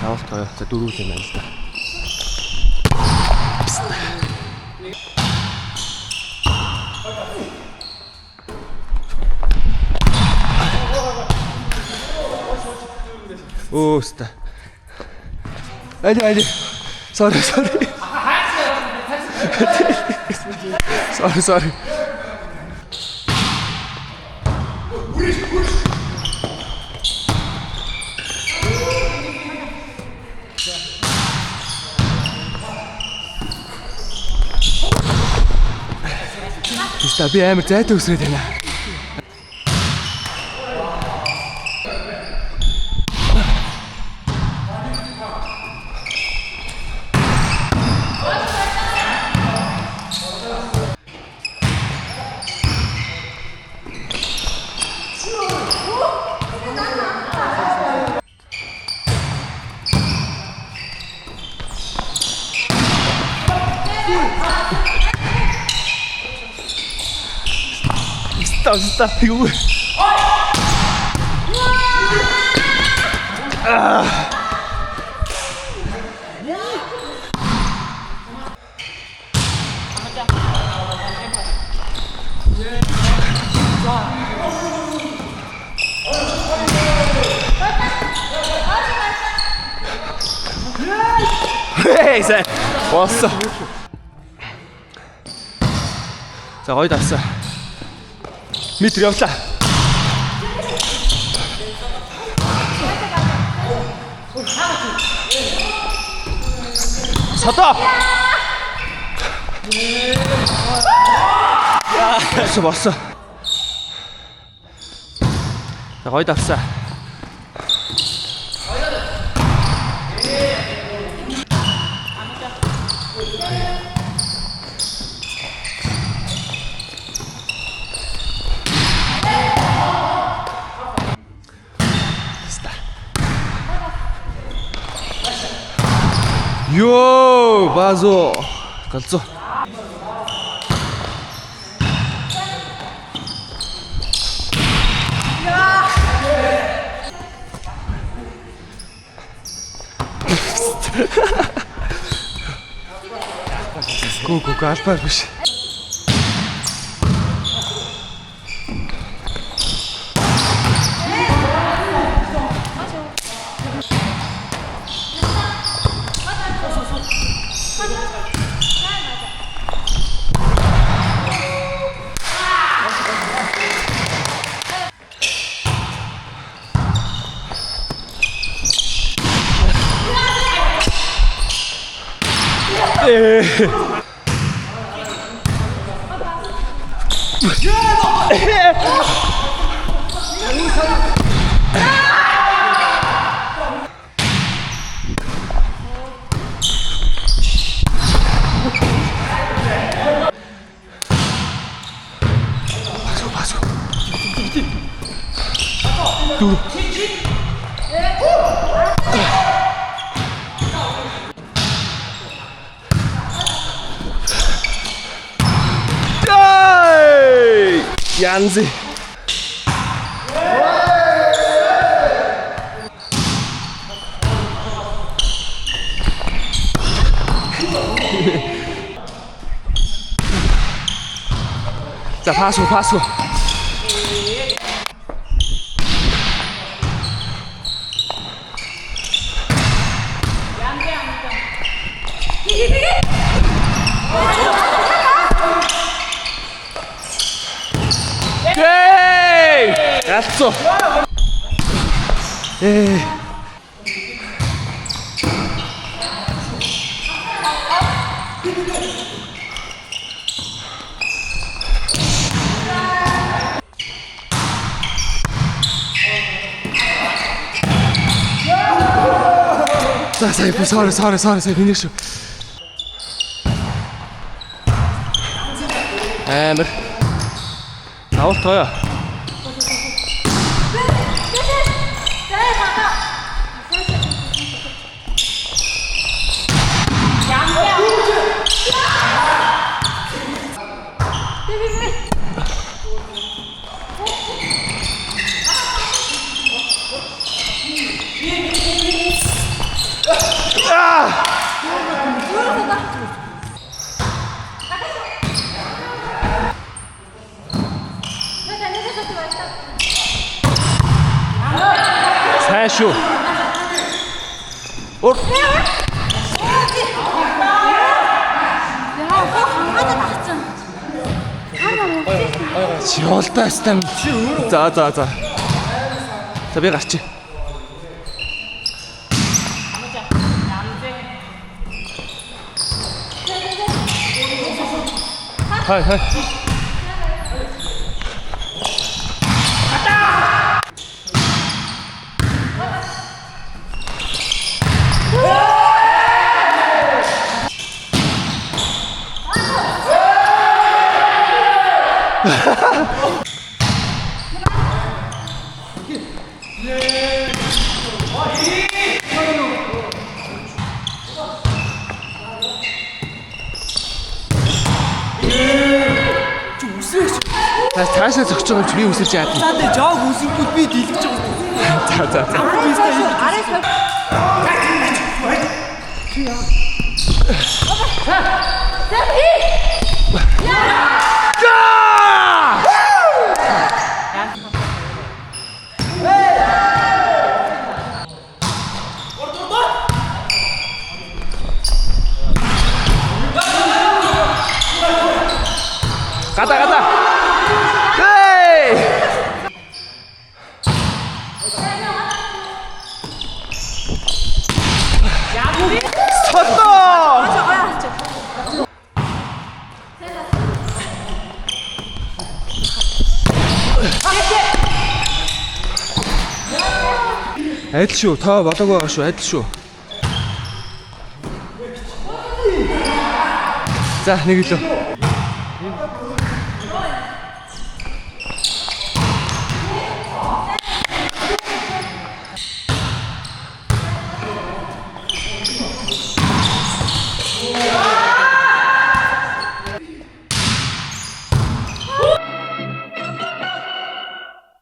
Naostaja se turusimestä. Uusta. Äiti. Sorry. Sorry. Pistää pienemmäksi etuusritinä. Sitä juuri. Ei se! Ossa! Sä hoita se. Mitri, ottaa! Sata! Tässä vasta. Ja hoita sä. Yo, bazo. Kalso. Kuku kasparmış. Dur. Janzi. 자, 파수. 됐어. 에이. 자, 서래, finish. амар авалт тоё. сайн шүү. Ор. Чиолтой стам. За. За би гарчи. Хай. Таашаа зогсож байгаа юм чи би үсэрч яад. За тэ жог үсэнгүүд би дэлгэж байгаа. За. 가다. 헤이! 섰다! Адил шүү. Та болоог байгаа шүү. Адил шүү. За, нэг илүү.